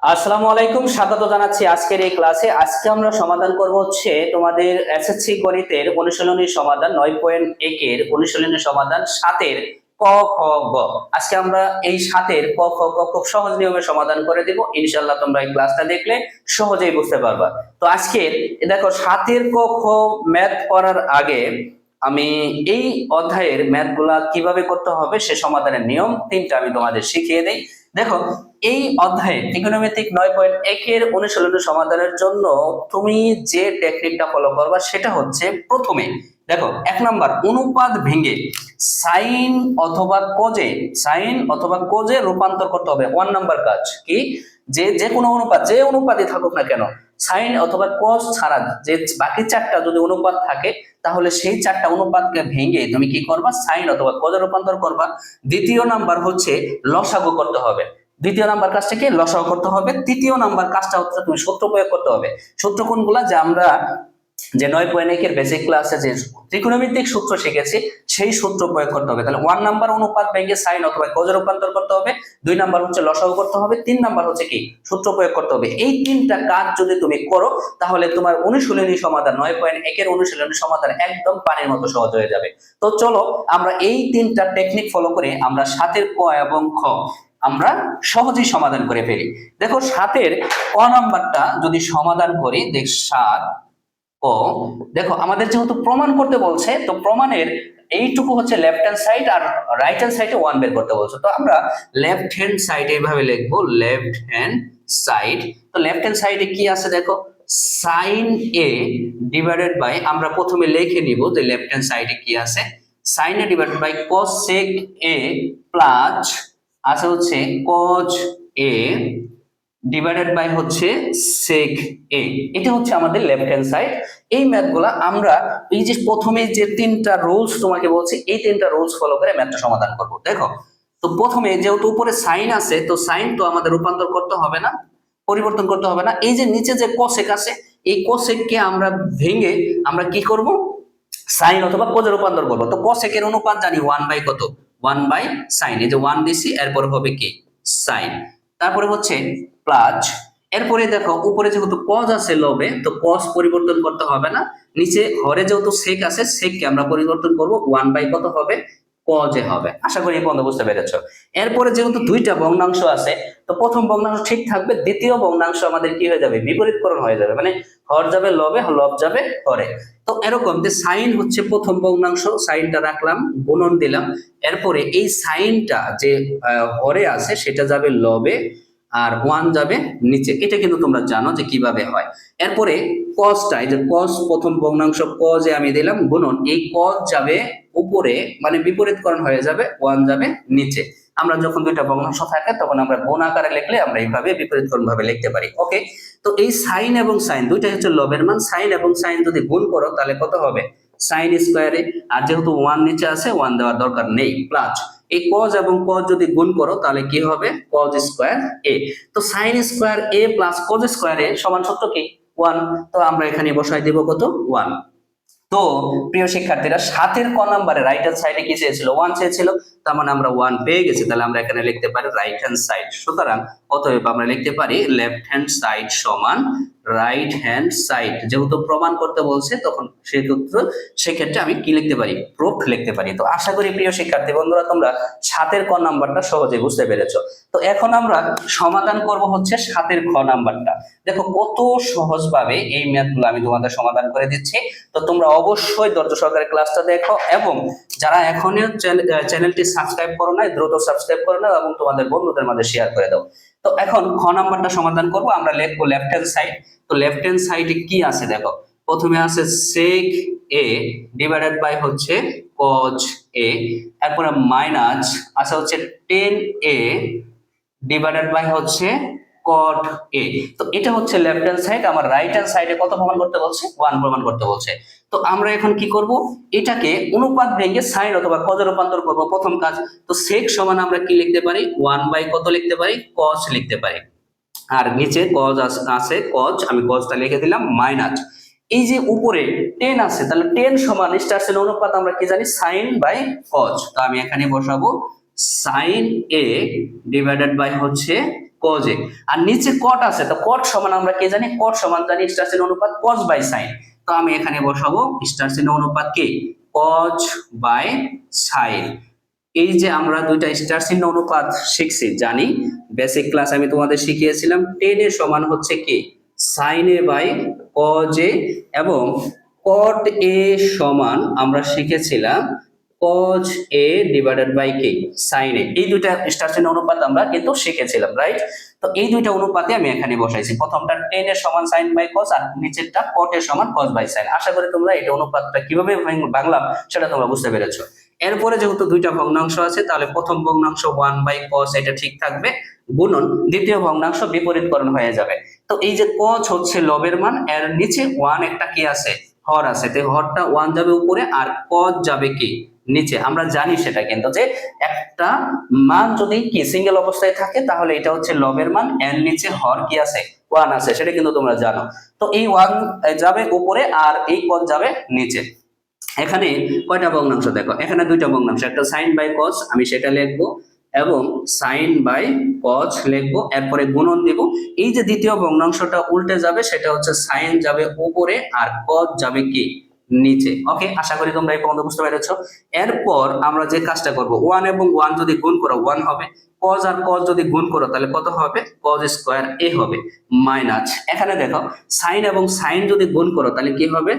আসসালামু আলাইকুম, স্বাগত জানাচ্ছি আজকের এই ক্লাসে। আজকে আমরা সমাধান করব হচ্ছে তোমাদের এসএসসি গণিতের অনুশীলনী সমাধান 9.1 এর অনুশীলনী সমাধান 7 এর ক খ গ। আজকে আমরা এই 7 এর ক খ গ খুব সহজ নিয়মে সমাধান করে দেব। ইনশাআল্লাহ তোমরা এই ক্লাসটা দেখলে সহজেই বুঝতে পারবা। তো আজকের দেখো 7 এর ক খ ম্যাথ করার আগে আমি এই অধ্যায়ের ম্যাথগুলা কিভাবে করতে হবে সে সমাধানের নিয়ম তিনটা আমি তোমাদের শিখিয়ে দেই। দেখো, এই অধ্যায়ে ত্রিকোণমিতিক 9.1 এর অনুশীলনী সমাধানের জন্য তুমি যে টেকনিকটা ফলো করবা সেটা হচ্ছে, প্রথমে দেখো 1 নাম্বার, অনুপাত ভেঙে সাইন অথবা কোজে রূপান্তর করতে হবে। 1 নাম্বার কাজ কি, যে যে কোনো অনুপাত, যে অনুপাতই থাকুক না কেন, সাইন অথবা কজ ছাড়া যে বাকি চারটা যদি অনুপাত থাকে তাহলে সেই চারটা অনুপাতকে ভেঙে তুমি কি করবা, সাইন অথবা কজে রূপান্তর করবা। দ্বিতীয় নাম্বার হচ্ছে লসাগু করতে হবে। দ্বিতীয় নাম্বার কাজটা কি, লসাগু করতে হবে। তৃতীয় নাম্বার কাজটা হচ্ছে তুমি সূত্র প্রয়োগ করতে হবে। সূত্র কোনগুলা, যে আমরা যে 9.1 এর বেসিক ক্লাসে যে ত্রিকোণমিতিক সূত্র শিখেছি সেই সূত্র প্রয়োগ করতে হবে। তাহলে 1 নাম্বার অনুপাত ভেঙে সাইন অথবা কজে রূপান্তর করতে হবে। 2 নাম্বার হচ্ছে লসাগু করতে হবে। 3 নাম্বার হচ্ছে কি, সূত্র প্রয়োগ করতে হবে। এই তিনটা কাজ যদি তুমি করো তাহলে তোমার অনুশীলনী সমাধান 9.1 এর অনুশীলনী সমাধান একদম পানির মতো সহজ হয়ে যাবে। তো চলো আমরা এই তিনটা টেকনিক ফলো করে আমরা 7 এর ক এবং খ আমরা সহজেই সমাধান করে ফেলি। দেখো 7 এর ক নাম্বারটা যদি সমাধান করি, দেখ 7 ও, দেখো আমাদের যেহেতু প্রমাণ করতে বলছে, তো প্রমাণের এইটুকু হচ্ছে লেফট হ্যান্ড সাইড আর রাইট হ্যান্ড সাইডে 1 বের করতে বলছে। তো আমরা লেফট হ্যান্ড সাইডে এইভাবে লিখবো, লেফট হ্যান্ড সাইড। তো লেফট হ্যান্ড সাইডে কি আছে দেখো, সাইন এ ডিভাইডেড বাই, আমরা প্রথমে লিখে নিব যে লেফট হ্যান্ড সাইডে কি আছে, sine A divided by cosec A plus আছে হচ্ছে কজ এ ডিভাইডেড বাই হচ্ছে সেক এ। এটা হচ্ছে আমাদের লেফট হ্যান্ড সাইড। এই ম্যাথগুলা আমরা এই যে প্রথমে যে তিনটা রুলস তোমাকে বলছি, এই তিনটা রুলস ফলো করে ম্যাথটা সমাধান করব। দেখো, তো প্রথমে যেহেতু উপরে সাইন আছে, তো সাইন তো আমাদের রূপান্তর করতে হবে না, পরিবর্তন করতে হবে না। এই যে নিচে যে কোসেক আছে, এই কোসেককে আমরা ভেঙে আমরা কি করব, সাইন অথবা কোজে রূপান্তর করব। তো কোসেকের অনুপাত জানি 1 বাই কত, 1 বাই সাইন। এই যে 1 দিছি, এরপর হবে কি সাইন, তারপরে হচ্ছে প্লাস। এরপরে দেখো উপরে যেহেতু কজ আছে লবে, তো কজ পরিবর্তন করতে হবে না। নিচে হরে যেহেতু সেক আছে, সেককে আমরা পরিবর্তন করব, 1 বাই কত হবে, কজে হবে। আশা করি এই পর্যন্ত বুঝতে পেরেছো। এরপরে যেহেতু দুইটা ভগ্নাংশ আছে, তো প্রথম ভগ্নাংশ ঠিক থাকবে, দ্বিতীয় ভগ্নাংশ আমাদের কি হয়ে যাবে, বিপরীতকরণ হয়ে যাবে, মানে হর যাবে লবে, লব যাবে হরে। তো এরকম যে সাইন হচ্ছে প্রথম ভগ্নাংশ, সাইনটা রাখলাম, গুণন দিলাম। এরপরে এই সাইনটা যে হরে আছে সেটা যাবে লবে, আর 1 যাবে নিচে। এটা কিন্তু তোমরা জানো যে কিভাবে হয়। এরপরে কজটা, এই যে কজ প্রথম ভগ্নাংশ, কজে আমি দিলাম গুণন, এই কজ যাবে উপরে, মানে বিপরীতকরণ হয়ে যাবে, 1 যাবে নিচে। আমরা যখন দুইটা ভগ্নাংশ থাকে তখন আমরা গুণ আকারে লিখলে আমরা এইভাবে বিপরীতকরণ ভাবে লিখতে পারি। ওকে, তো এই সাইন এবং সাইন দুইটাই হচ্ছে লবের মান। সাইন এবং সাইন যদি গুণ করো তাহলে কত হবে, সাইন স্কয়ারে, আর যেহেতু 1 নিচে আছে 1 দেওয়ার দরকার নেই, প্লাস এই কজ এবং কজ যদি গুণ করো তাহলে কি হবে, কজ স্কয়ার এ। তো সাইন স্কয়ার এ প্লাস কজ স্কয়ার এ সমান সূত্র কি 1। তো আমরা এখানে বসাই দেব কত, 1। তো প্রিয় শিক্ষার্থীরা, 7 এর ক নাম্বারে রাইট হ্যান্ড সাইডে কি চেয়েছিল, 1 চেয়েছিল। তার মানে আমরা 1 পেয়ে গেছি। তাহলে আমরা এখানে লিখতে পারি রাইট হ্যান্ড সাইড। সুতরাং অতএব আমরা লিখতে পারি লেফট হ্যান্ড সাইড সমান রাইট হ্যান্ড সাইড। যেহেতু প্রমাণ করতে বলছে তখন সেক্ষেত্রে আমি কি লিখতে পারি, প্রুফ লিখতে পারি। তো আশা করি প্রিয় শিক্ষার্থী বন্ধুরা তোমরা 7 এর ক নাম্বারটা সহজে বুঝতে পেরেছো। তো এখন আমরা সমাধান করব হচ্ছে 7 এর খ নাম্বারটা। দেখো কত সহজভাবে এই ম্যাথগুলো আমি তোমাদের সমাধান করে দিচ্ছি। তো তোমরা অবশ্যই ধৈর্য সহকারে ক্লাসটা দেখো, এবং যারা এখনো চ্যানেলটি সাবস্ক্রাইব করো না দ্রুত সাবস্ক্রাইব করে নাও এবং তোমাদের বন্ধুদের মাঝে শেয়ার করে দাও। তো এখন খ নাম্বারটা সমাধান করব। আমরা লিখবো লেফট হ্যান্ড সাইড। তো লেফট হ্যান্ড সাইডে কি আছে দেখো, প্রথমে আছে সেক এ ডিভাইডেড বাই হচ্ছে কজ এ, এরপরে মাইনাস আছে হচ্ছে টেন এ ডিভাইডেড বাই হচ্ছে কট এ। তো এটা হচ্ছে লেফট হ্যান্ড সাইড। আমার রাইট হ্যান্ড সাইডে কত প্রমাণ করতে বলছে, 1 প্রমাণ করতে বলছে। তো আমরা এখন কি করব, এটাকে অনুপাত ভেঙে সাইন অথবা কজে রূপান্তর করব। প্রথম কাজ, তো সেক সমান আমরা কি লিখতে পারি, 1 বাই কত লিখতে পারি, কজ লিখতে পারি। আর নিচে কজ আছে, কজ আমি কজটা লিখে দিলাম, মাইনাস এই যে উপরে 10 আছে, তাহলে 10 সমান স্টারসের অনুপাত আমরা কি জানি, সাইন বাই কজ। তো আমি এখানে বসাবো সাইন এ ডিভাইডেড বাই হচ্ছে কজে, আর নিচে কট আছে, তো কট সমান আমরা কি জানি, কট সমান জানি স্টার চিহ্ন অনুপাত কজ বাই সাইন। তো আমি এখানে বসাবো স্টার চিহ্ন অনুপাত কি, কজ বাই সাইন। এই যে আমরা দুইটা স্টার চিহ্ন অনুপাত শিখছি, জানি বেসিক ক্লাস আমি তোমাদের শিখিয়েছিলাম, টেন এর সমান হচ্ছে কি sine A by cos A, এবং কট এ সমান আমরা শিখেছিলাম কজ এ ডিভাইডেড বাই কি সাইন এ। এই দুইটা স্টার চিহ্ন অনুপাত আমরা কিন্তু শিখেছিলাম, রাইট? তো এই দুইটা অনুপাতে আমি এখানে বসাইছি, প্রথমটা টেন এর সমান সাইন বাই কজ, আর নিচেরটা কট এর সমান কজ বাই সাইন। আশা করি তোমরা এটা অনুপাতটা কিভাবে ভাঙলাম সেটা তোমরা বুঝতে পেরেছো। এরপরে যেহেতু দুইটা ভগ্নাংশ আছে, তাহলে প্রথম ভগ্নাংশ 1 বাই cos এটা ঠিক থাকবে, গুণন দ্বিতীয় ভগ্নাংশ বিপরীতকরণ হয়ে যাবে। তো এই যে cos হচ্ছে লবের মান, এর নিচে 1 একটা কি আছে, হর আছে, তো হরটা 1 যাবে উপরে আর cos যাবে কি নিচে। আমরা জানি সেটা কিন্তু, যে একটা মান যদি কি সিঙ্গেল অবস্থায় থাকে তাহলে এটা হচ্ছে লবের মান, এর নিচে হর কি আছে 1 আছে, সেটা কিন্তু তোমরা জানো। তো এই 1 যাবে উপরে আর এই cos যাবে নিচে। এখানে কয়টা ভগ্নাংশ দেখো, এখানে দুইটা ভগ্নাংশ, একটা সাইন বাই কস আমি সেটা লিখবো এবং সাইন বাই কস লিখবো, এরপরে গুণন দিব। এই যে দ্বিতীয় ভগ্নাংশটা উল্টে যাবে, সেটা হচ্ছে সাইন যাবে উপরে আর কস যাবে কি নিচে। ওকে, আশা করি তোমরা এই পর্যন্ত বুঝতে পেরেছো। এরপর আমরা যে কাজটা করব, 1 এবং 1 যদি গুণ করো 1 হবে, cos আর cos যদি গুণ করো তাহলে কত হবে, cos স্কয়ার a হবে, মাইনাস এখানে দেখো সাইন এবং সাইন যদি গুণ করো তাহলে কি হবে,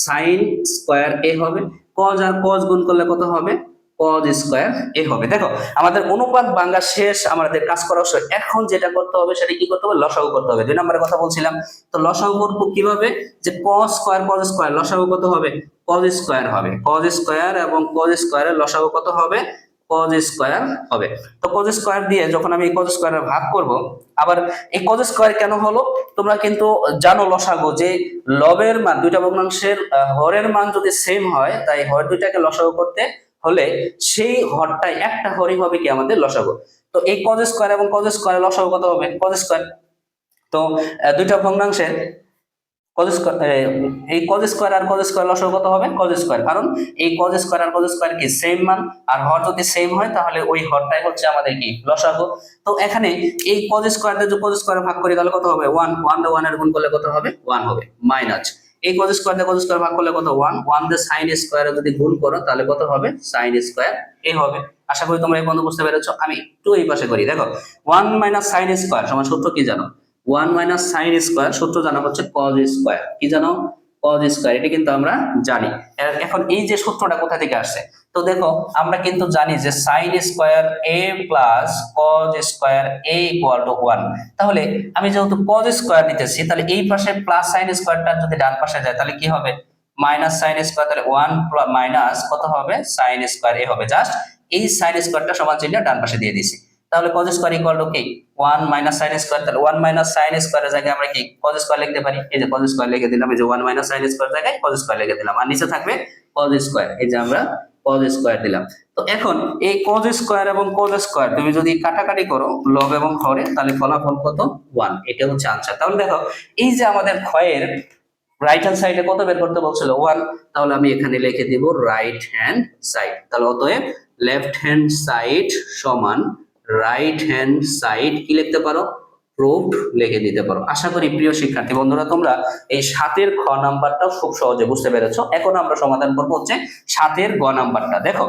সাইন স্কয়ার a হবে, cos আর cos গুণ করলে কত হবে, cos স্কয়ার a হবে। দেখো আমাদের অনুপাত ভাঙা শেষ, আমাদের কাজ করা শেষ। এখন যেটা করতে হবে সেটা কি করতে হবে, লসাগু করতে হবে। 2 নম্বরের কথা বলছিলাম, তো লসাগু করব কিভাবে, যে cos স্কয়ার cos স্কয়ার লসাগু কত হবে, cos স্কয়ার হবে, cos স্কয়ার এবং cos স্কয়ারের লসাগু কত হবে, cos স্কয়ার হবে। তো cos স্কয়ার দিয়ে যখন আমি cos স্কয়ারে ভাগ করব, আবার এই cos স্কয়ার কেন হলো, তোমরা কিন্তু জানো লসাগু যে লবের মান দুইটা ভগ্নাংশের হরের মান যদি সেম হয়, তাই হর দুইটাকে লসাগু করতে হলে সেই হরটাই একটা হরই হবে কি আমাদের লসাগু। তো এই cos স্কয়ার এবং cos স্কয়ারের লসাগু কত হবে, cos স্কয়ার। তো দুইটা ভগ্নাংশের এই cos স্কয়ার আর cos স্কয়ার লসাগু কত হবে, cos স্কয়ার, কারণ এই cos স্কয়ার আর cos স্কয়ার কি সেম মান, আর হর যদি সেম হয় তাহলে ওই হরটাই হচ্ছে আমাদের কি লসাগু। তো এখানে এই cos স্কয়ার দিয়ে যদি cos স্কয়ারে ভাগ করি তাহলে কত হবে, 1 1 দিয়ে 1 এর গুণ করলে কত হবে, 1 হবে, মাইনাস এই cos স্কয়ার দিয়ে cos স্কয়ার ভাগ করলে কত, 1 1 দিয়ে sin স্কয়ারে যদি গুণ করো তাহলে কত হবে, sin স্কয়ার a হবে। আশা করি তোমরা এই পর্যন্ত বুঝতে পেরেছো। আমি একটু এই পাশে করি, দেখো 1 sin স্কয়ার সমান সূত্র কি জানো, 1 sin স্কয়ার সূত্র জানা হচ্ছে cos স্কয়ার, কি জানো, cos স্কয়ার, এটা কিন্তু আমরা জানি। এখন এই যে সূত্রটা কোথা থেকে আসছে, তো দেখো আমরা কিন্তু জানি যে sin square a plus cos square a equal to 1। তাহলে আমি যেহেতু cos স্কয়ার নিতেছি, তাহলে এই পাশে প্লাস sin স্কয়ারটা যদি ডান পাশে যায় তাহলে কি হবে, মাইনাস sin স্কয়ার, তাহলে 1 মাইনাস কত হবে, sin স্কয়ার a হবে। জাস্ট এই sin স্কয়ারটা সমান চিহ্ন ডান পাশে দিয়ে দিছি, তাহলে cos স্কয়ার ইকুয়াল টু কি 1 sin স্কয়ার, তাহলে 1 sin স্কয়ারের জায়গায় আমরা কি cos স্কয়ার লিখতে পারি, এই যে cos স্কয়ার লিখে দিলাম, এই যে 1 sin স্কয়ার জায়গায় cos স্কয়ার লিখে দিলাম, আর নিচে থাকবে cos স্কয়ার, এই যে আমরা cos স্কয়ার দিলাম। তো এখন এই cos স্কয়ার এবং cos স্কয়ার তুমি যদি কাটাকাটি করো লব এবং হরে, তাহলে ফলাফল কত, 1, এটা হচ্ছে আনসার। তাহলে দেখো এই যে আমাদের ক্ষয়ের রাইট হ্যান্ড সাইডে কত বের করতে বলছিল, 1, তাহলে আমি এখানে লিখে দিব রাইট হ্যান্ড সাইড। তাহলে অতএব লেফট হ্যান্ড সাইড সমান রাইট হ্যান্ড সাইড কি লিখতে পারো, প্রুফড লিখে দিতে পারো। আশা করি প্রিয় শিক্ষার্থী বন্ধুরা তোমরা এই 7 খ নাম্বারটা খুব সহজে বুঝতে পেরেছো। এখন আমরা সমাধান করব হচ্ছে 7 গ নাম্বারটা। দেখো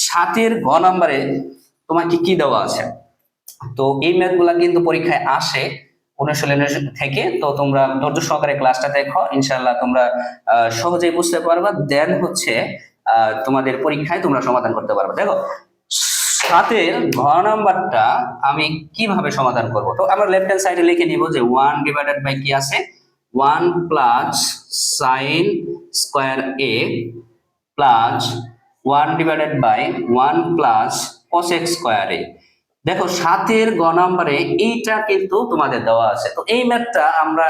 7 গ নাম্বারে তোমাকে কি দেওয়া আছে, তো এই ম্যাথগুলা কিন্তু পরীক্ষায় আসে অনুশীলনের থেকে, তো তোমরা ধৈর্য সহকারে ক্লাসটা দেখো, ইনশাআল্লাহ তোমরা সহজেই বুঝতে পারবা, দেন হচ্ছে তোমাদের পরীক্ষায় তোমরা সমাধান করতে পারবে। দেখো 7 ঘ নাম্বারটা আমি কিভাবে সমাধান করব, তো আমরা লেফট হ্যান্ড সাইডে লিখে নিব যে 1 ডিভাইডেড বাই কি আছে, 1 plus sin square a plus 1 divided by 1 plus cos x square a। দেখো 7 গ নাম্বারে এইটা কিন্তু তোমাদের দেওয়া আছে। তো এই ম্যাথটা আমরা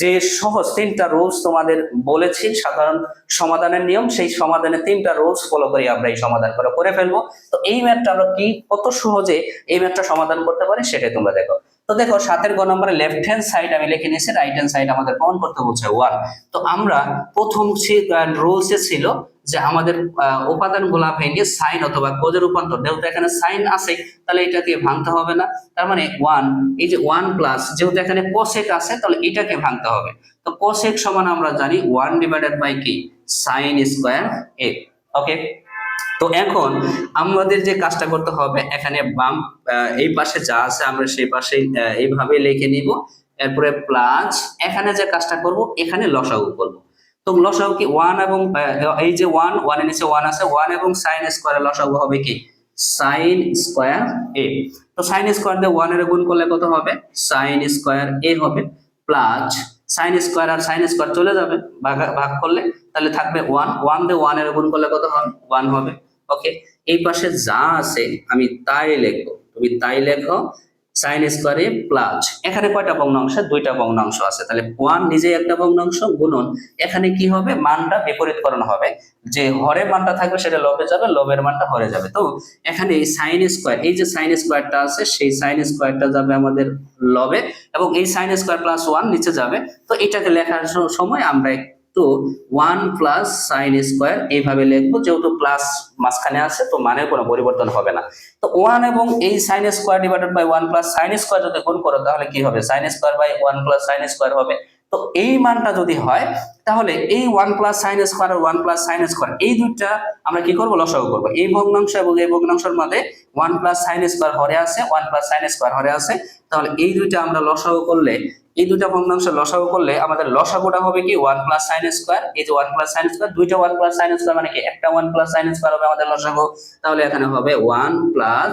যে সহজ 3টা রুলস তোমাদের বলেছি সাধারণ সমাধানের নিয়ম, সেই সমাধানের 3টা রুলস ফলো করে আমরা এই সমাধান করে ফেলবো। তো এই ম্যাথটা আমরা কি কত সহজে এই ম্যাথটা সমাধান করতে পারি সেটাই তোমরা দেখো। তো দেখো 7 গ নম্বরে লেফট হ্যান্ড সাইড আমি লিখে নিয়েছি, রাইট হ্যান্ড সাইড আমাদের প্রমাণ করতে বলছে 1। তো আমরা প্রথম রুলসে ছিল যে আমাদের উপাদানগুলা ভেঙে সাইন অথবা কোজে রূপান্তর, যেহেতু এখানে সাইন আছে তাহলে এটাকে ভাঙতে হবে না, তার মানে 1, এই যে 1 প্লাস যেহেতু এখানে কোসেক আছে তাহলে এটাকে ভাঙতে হবে। তো কোসেক সমান আমরা জানি 1 ডিভাইডেড বাই কি সাইন স্কয়ার a। ওকে, তো এখন আমাদের যে কাজটা করতে হবে, এখানে বাম এই পাশে যা আছে আমরা সেই পাশে এইভাবে লিখে নিব, এরপরে প্লাস এখানে যে কাজটা করব এখানে লসাগু করব। তো লসাগু কি 1 এবং এই যে 1 এর নিচে 1 আছে, 1 এবং sin স্কয়ারের লসাগু হবে কি sin স্কয়ার a। তো sin স্কয়ার দিয়ে 1 এর গুণ করলে কত হবে sin স্কয়ার a হবে, প্লাস sin স্কয়ার আর sin স্কয়ার চলে যাবে ভাগ করলে, তাহলে থাকবে 1, 1 দিয়ে 1 এর গুণ করলে কত হবে 1 হবে। ওকে, এই পাশে যা আছে আমি তাই লিখবো, তুমি তাই লেখো sin স্কয়ারে প্লাস এখানে কয়টা ভগ্নাংশ, দুইটা ভগ্নাংশ আছে, তাহলে 1 নিজেই একটা ভগ্নাংশ গুণন এখানে কি হবে মানটা বিপরীতকরণ হবে, যে হরে মানটা থাকবে সেটা লবে যাবে, লবের মানটা হরে যাবে। তো এখানে এই sin স্কয়ার, এই যে sin স্কয়ারটা আছে সেই sin স্কয়ারটা যাবে আমাদের লবে এবং এই sin স্কয়ার প্লাস 1 নিচে যাবে। তো এটাকে লেখার সময় আমরা তো 1 প্লাস সাইন স্কয়ার এইভাবে লিখবো, যেহেতু প্লাস মাঝখানে আছে তো মানের কোনো পরিবর্তন হবে না। তো 1 এবং এই sine square divided by 1 plus sine square যদি গুণ করো তাহলে কি হবে sine square by 1 plus sine square হবে। তো এই মানটা যদি হয় তাহলে এই 1 প্লাস সাইন স্কয়ার আর 1 প্লাস সাইন স্কয়ার এই দুইটা আমরা কি করব লসাগু করব, এই ভগ্নাংশ এবং এই ভগ্নাংশের মধ্যে 1 প্লাস সাইন স্কয়ার হরে আছে, 1 প্লাস সাইন স্কয়ার হরে আছে, তাহলে এই দুইটা আমরা লসাগু করলে, এই দুইটা ভগ্নাংশ লসাগু করলে আমাদের লসাগুটা হবে কি 1 প্লাস সাইন স্কয়ার, এই যে 1 প্লাস সাইন স্কয়ার, দুইটা 1 প্লাস সাইন স্কয়ার মানে কি একটা 1 প্লাস সাইন স্কয়ার হবে আমাদের লসাগু, তাহলে এখানে হবে 1 প্লাস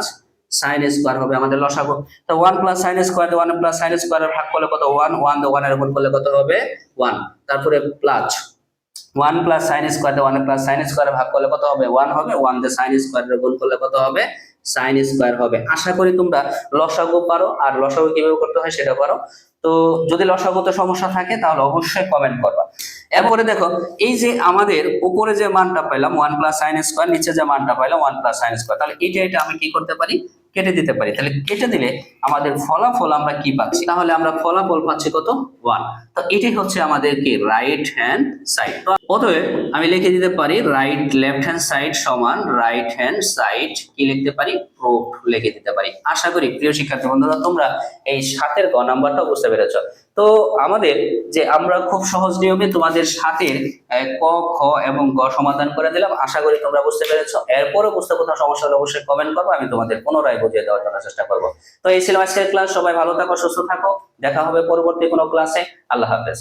সাইন স্কয়ার হবে আমাদের লসাগু। তো 1 plus sine square 1 plus sine স্কয়ারের ভাগ করলে কত 1, 1 দিয়ে 1 এর গুণ করলে কত হবে 1, তারপরে plus 1 plus sine square 1 plus sine স্কয়ারের ভাগ করলে কত হবে 1 হবে, 1 দিয়ে সাইন স্কয়ারের গুণ করলে কত হবে সাইন স্কয়ার হবে। আশা করি তোমরা লসাগু পারো, আর লসাগু কিভাবে করতে হয় সেটা পারো। তো যদি লসাগুতে সমস্যা থাকে তাহলে অবশ্যই কমেন্ট করবা। এরপরে দেখো এই যে আমাদের উপরে যে মানটা পাইলাম 1 প্লাস সাইন স্কয়ার, নিচে যে মানটা পাইলাম 1 প্লাস সাইন স্কয়ার, তাহলে এটা আমি কি করতে পারি কেটে দিতে পারি। তাহলে কেটে দিলে আমাদের ফলাফল আমরা কি পাচ্ছি, তাহলে আমরা ফলাফল পাচ্ছি কত 1। তো এটাই হচ্ছে আমাদের কি রাইট হ্যান্ড সাইড। তো অতএব আমি লিখে দিতে পারি লেফট হ্যান্ড সাইড সমান রাইট হ্যান্ড সাইড কি লিখতে পারি প্রুফ লিখে দিতে পারি। আশা করি প্রিয় শিক্ষার্থী বন্ধুরা তোমরা এই 7 গ নাম্বারটা বুঝতে পেরেছো। তো আমাদের যে আমরা খুব সহজ নিয়মে তোমাদের 7 ক খ এবং গ সমাধান করে দিলাম, আশা করি তোমরা বুঝতে পেরেছো। এরপরও বুঝতে কোথাও সমস্যা হলে অবশ্যই কমেন্ট করবো, আমি তোমাদের পুনরায় বুঝিয়ে দেওয়ার জন্য চেষ্টা করবো। তো এই ছিল আজকের ক্লাস, সবাই ভালো থাকো সুস্থ থাকো, দেখা হবে পরবর্তী কোনো ক্লাসে। আল্লাহ হাফেজ।